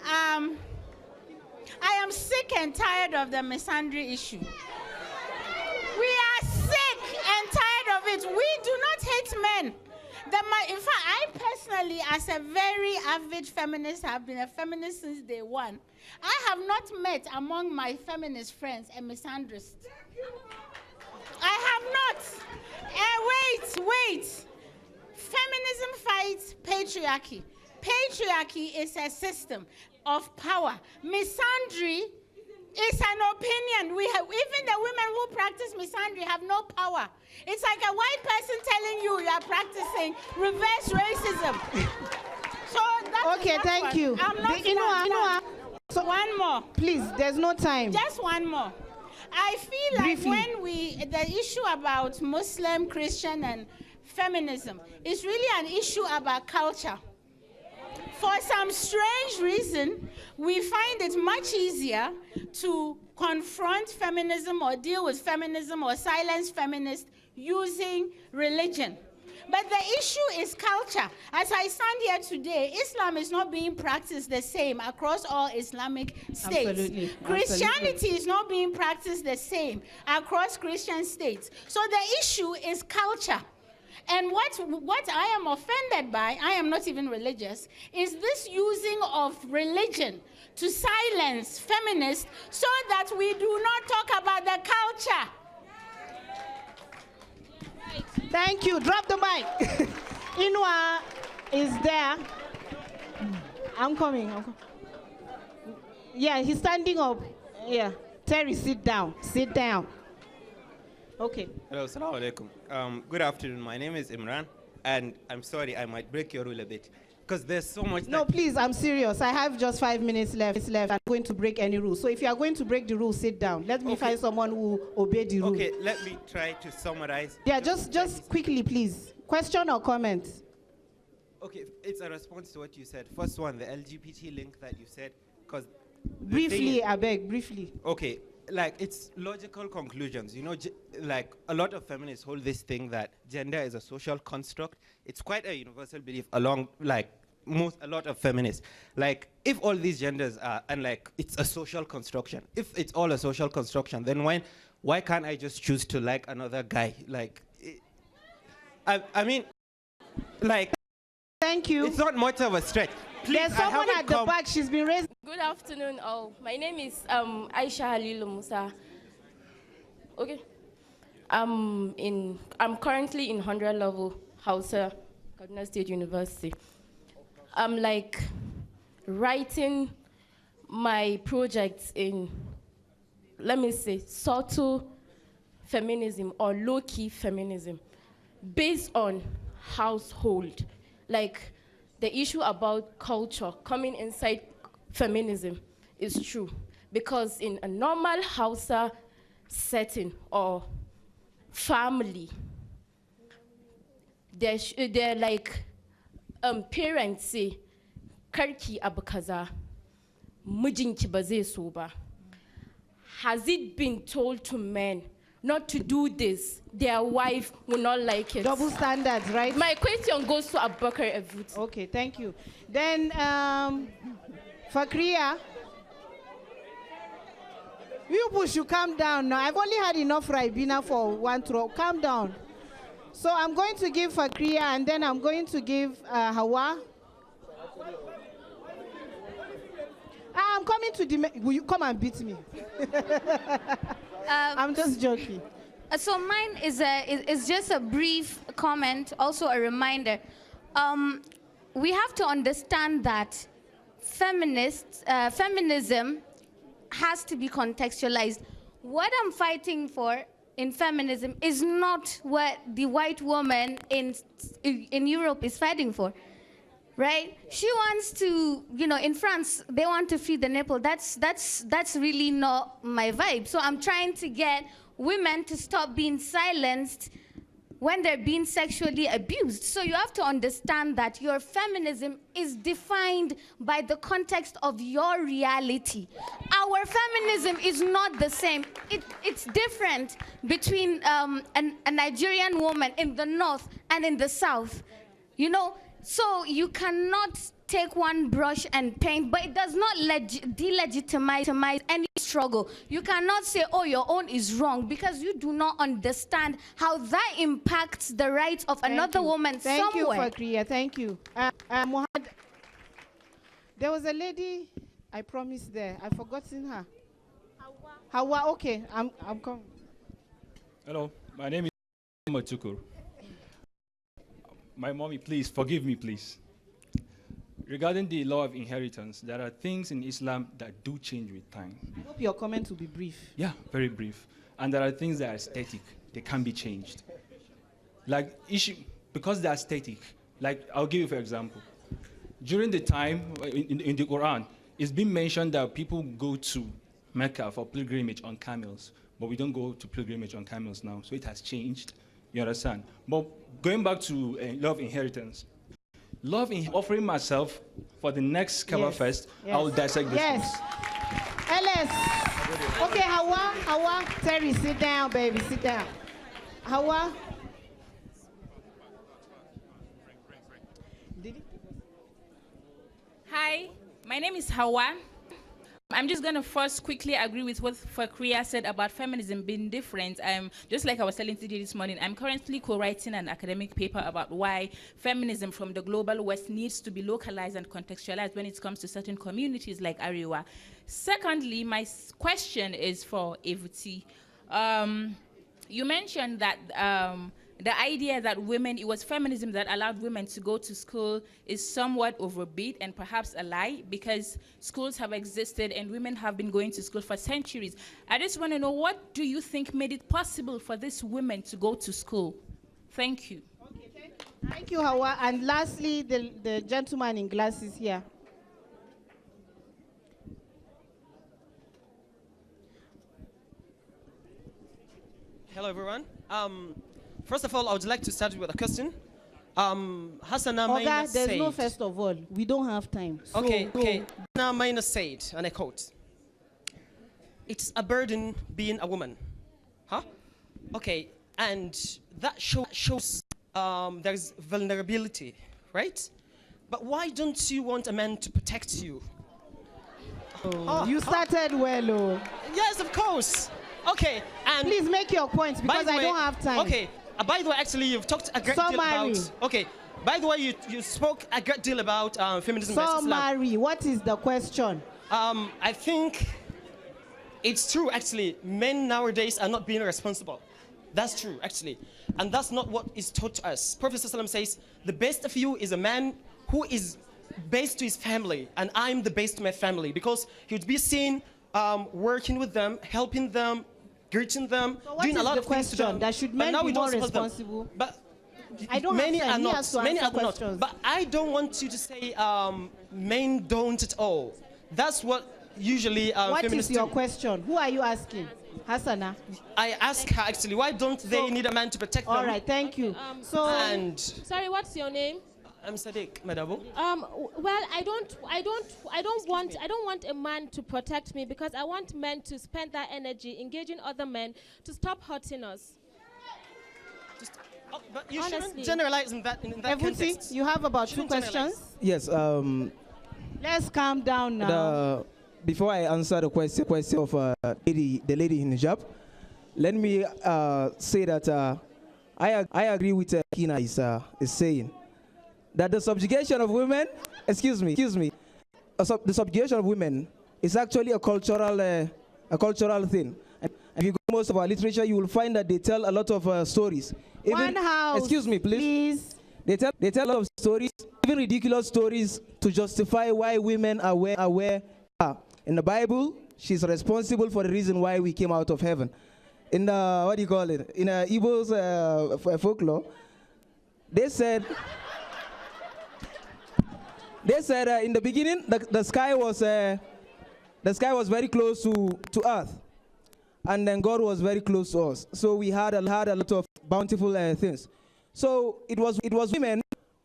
I am sick and tired of the misandry issue. We are sick and tired of it. We do not hate men. In fact, I personally, as a very avid feminist, have been a feminist since day one. I have not met among my feminist friends a misandrist. I have not. Wait. Feminism fights patriarchy. Patriarchy is a system of power. Misandry is an opinion. Even the women who practice misandry have no power. It's like a white person telling you are practicing reverse racism. So that's okay, thank you. I'm not Inua. So one more. Please, there's no time. Just one more. I feel like briefly, the issue about Muslim, Christian, and feminism is really an issue about culture. For some strange reason, we find it much easier to confront feminism or deal with feminism or silence feminists using religion. But the issue is culture. As I stand here today, Islam is not being practiced the same across all Islamic states. Absolutely. Christianity is not being practiced the same across Christian states. So the issue is culture. And what I am offended by, I am not even religious, is this using of religion to silence feminists so that we do not talk about the culture. Thank you. Drop the mic. Inua is there. I'm coming. Yeah, he's standing up. Yeah. Terry, sit down. Sit down. Okay. Hello, assalamu alaikum. Good afternoon. My name is Imran, and I'm sorry I might break your rule a bit because there's so much. No, please, I'm serious. I have just 5 minutes left. I'm going to break any rule. So if you are going to break the rule, sit down. Let me find someone who obey the rule. Okay, let me try to summarize. Yeah, just quickly, please. Question or comment? Okay, it's a response to what you said. First one, the LGBT link that you said, because briefly, I beg, briefly. Okay, like it's logical conclusions. You know, like a lot of feminists hold this thing that gender is a social construct. It's quite a universal belief along like a lot of feminists. Like if all these genders are, and like it's a social construction, if it's all a social construction, then why can't I just choose to like another guy? Like, I mean, like. Thank you. It's not much of a stretch. Please, there's someone at the back. She's been raised. Good afternoon, all. My name is Aisha Halilu Musa. Okay. I'm currently in 100 level Hausa, Kaduna State University. I'm like writing my projects in, let me say, subtle feminism or low-key feminism based on household. Like the issue about culture coming inside feminism is true because in a normal Hausa setting or family, they're like parents say, "Karki abu kaza, mijinki ba zai so ba." Has it been told to men not to do this? Their wife will not like it. Double standards, right? My question goes to Abubakar Evuti. Okay, thank you. Then, Fakria, you push, you calm down now. I've only had enough Ribena for one throw. Calm down. So I'm going to give Fakria, and then I'm going to give Hawa. I'm coming to the... Will you come and beat me? I'm just joking. So mine is just a brief comment, also a reminder. We have to understand that feminism has to be contextualized. What I'm fighting for in feminism is not what the white woman in Europe is fighting for. Right? She wants to, in France, they want to free the nipple. That's really not my vibe. So I'm trying to get women to stop being silenced when they're being sexually abused. So you have to understand that your feminism is defined by the context of your reality. Our feminism is not the same. It's different between a Nigerian woman in the north and in the south. So you cannot take one brush and paint, but it does not delegitimize any struggle. You cannot say, oh, your own is wrong, because you do not understand how that impacts the rights of another woman somewhere. Thank you, Fakria. Thank you. Mohammed, there was a lady I promised there. I've forgotten her. Hawa. Okay, I'm coming. Hello, my name is Matukur. My mommy, please, forgive me, please. Regarding the law of inheritance, there are things in Islam that do change with time. I hope your comment will be brief. Yeah, very brief. And there are things that are static. They can be changed. Like, because they are static. Like, I'll give you for example. During the time in the Quran, it's been mentioned that people go to Mecca for pilgrimage on camels, but we don't go to pilgrimage on camels now. So it has changed. You understand? But going back to law of inheritance, offering myself for the next Kaba Fest, I will dissect this. Yes. Ellis. Okay, Hawa. Terry, sit down, baby, sit down. Hawa. Hi, my name is Hawa. I'm just going to first quickly agree with what Fakria said about feminism being different. Just like I was telling TJ this morning, I'm currently co-writing an academic paper about why feminism from the global West needs to be localized and contextualized when it comes to certain communities like Ariwa. Secondly, my question is for Evuti. You mentioned that the idea that it was feminism that allowed women to go to school is somewhat overbeat and perhaps a lie, because schools have existed and women have been going to school for centuries. I just want to know, what do you think made it possible for these women to go to school? Thank you. Okay, thank you, Hawa. And lastly, the gentleman in glasses here. Hello, everyone. First of all, I would like to start with a question. Hassana Maina said... there's no first of all. We don't have time. So okay. Hassana Maina said, and I quote, "It's a burden being a woman." Huh? Okay, and that shows there's vulnerability, right? But why don't you want a man to protect you? You started well, oh. Yes, of course. Okay, and... Please make your points, because I don't have time. Okay. By the way, actually, you've talked a great deal about... Okay. By the way, you spoke a great deal about feminism versus Islam. What is the question? I think it's true, actually. Men nowadays are not being responsible. That's true, actually. And that's not what is taught to us. Prophet ﷺ says, the best of you is a man who is based to his family, and I'm the base to my family, because he would be seen working with them, helping them, greeting them, so doing a lot of things to them. That should men be more responsible? But I don't many have are not. Many are not. But I don't want you to say men don't at all. That's what usually What feminists is your do. question? Who are you asking? Hassana. I ask her actually, why don't they need a man to protect them? All right, thank you. Sorry, what's your name? I'm Sadiq, Madabo. Well, I don't want a man to protect me, because I want men to spend that energy engaging other men to stop hurting us. But you shouldn't generalize in that context. You have about 2 questions. Yes. Let's calm down now. Before I answer the question of the lady in hijab, let me say that I agree with Kina is saying that the subjugation of women, excuse me, the subjugation of women is actually a cultural thing. And if you go to most of our literature, you will find that they tell a lot of stories. One house. Excuse me, please. They tell a lot of stories, even ridiculous stories, to justify why women are where they are. In the Bible, she's responsible for the reason why we came out of heaven. In what do you call it? In Igbo's folklore, they said in the beginning the sky was very close to earth, and then God was very close to us. So we had a lot of bountiful things. So it was women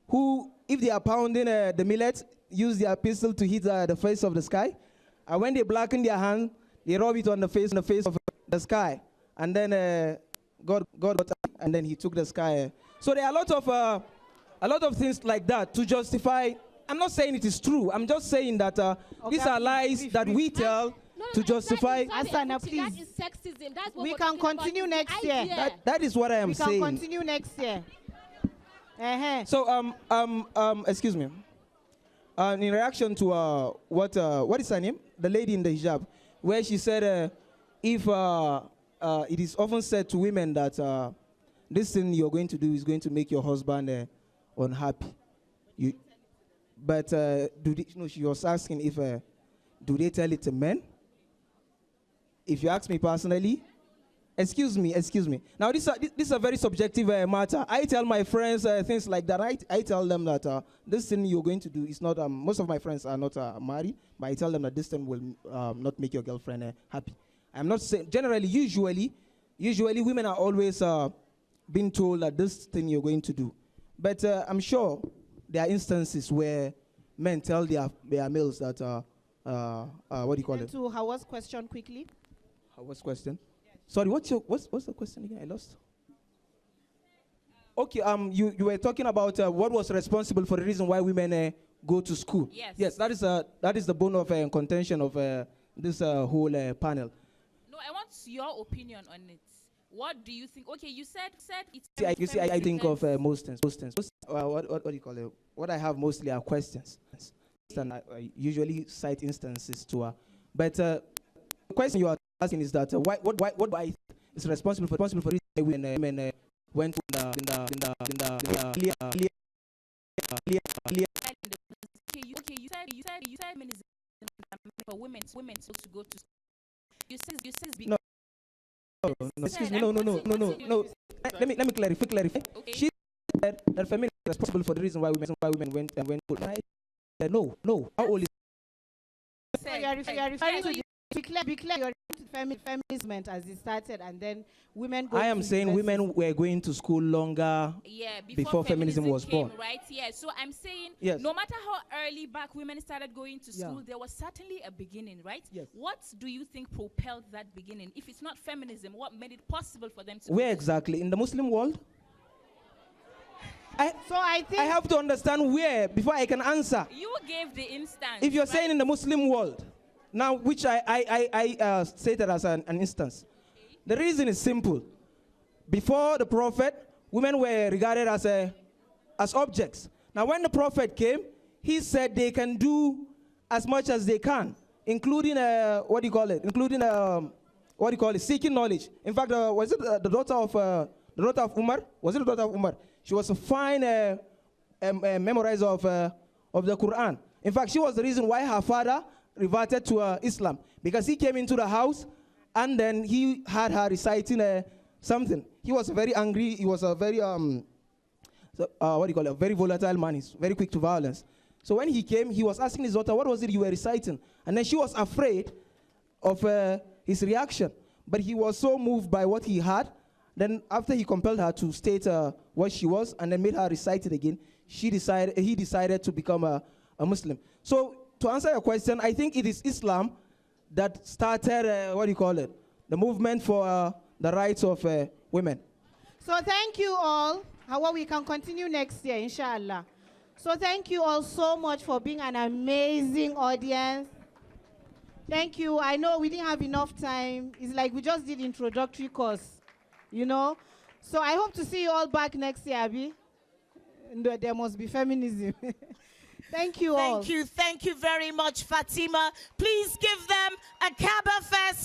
who, if they are pounding the millet, use their pistol to hit the face of the sky, and when they blacken their hand, they rub it on the face of the sky, and then God got up, and then he took the sky. So there are a lot of things like that to justify. I'm not saying it is true. I'm just saying that these are lies that we tell to justify. Asana, please. That is sexism. That's what we can continue next year. That is what I am saying. We can continue next year. So excuse me. In reaction to what is her name? The lady in the hijab, where she said, if it is often said to women that this thing you're going to do is going to make your husband unhappy. But she was asking if do they tell it to men? If you ask me personally, excuse me. Now this is a very subjective matter. I tell my friends things like that. I tell them that this thing you're going to do is not. Most of my friends are not married, but I tell them that this thing will not make your girlfriend happy. I'm not saying generally. Usually women are always being told that this thing you're going to do, but I'm sure there are instances where men tell their males that what do you call it? To Hawa's question quickly. Hawa's question. Sorry, what's the question again? I lost. Okay, you were talking about what was responsible for the reason why women go to school. Yes. Yes, that is the bone of contention of this whole panel. No, I want your opinion on it. What do you think? Okay, you said it's. I think of most things. What do you call it? What I have mostly are questions, and I usually cite instances to. But the question you are asking is that what is responsible for women went in the Okay, you said feminism for women supposed to go to. You said no. No, excuse me. No. Let me clarify. Okay. She said that feminism is responsible for the reason why women went to. No. How old is? So you are referring to be clear. You're referring to feminism as it started, and then women. I am saying women were going to school longer. Yeah, before feminism was came, born. Right? Yeah. So I'm saying, yes. No matter how early back women started going to school, there was certainly a beginning, right? Yes. What do you think propelled that beginning? If it's not feminism, what made it possible for them to? Where exactly in the Muslim world? I have to understand where before I can answer. You gave the instance. If you're saying in the Muslim world, now which I stated as an instance, okay. The reason is simple. Before the Prophet, women were regarded as objects. Now when the Prophet came, he said they can do as much as they can, including seeking knowledge. In fact, was it the daughter of Umar? Was it the daughter of Umar? She was a fine memorizer of the Quran. In fact, she was the reason why her father reverted to Islam, because he came into the house and then he had her reciting something. He was very angry. He was a very a very volatile man. He's very quick to violence. So when he came, he was asking his daughter, "What was it you were reciting?" And then she was afraid of his reaction, but he was so moved by what he had. Then after he compelled her to state what she was and then made her recite it again, he decided to become a Muslim. So to answer your question, I think it is Islam that started, the movement for the rights of women. So thank you all. How we can continue next year, inshallah. So thank you all so much for being an amazing audience. Thank you. I know we didn't have enough time. It's like we just did introductory course. So I hope to see you all back next year, Abby. There must be feminism. Thank you all. Thank you very much, Fatima. Please give them a Kaaba Fest.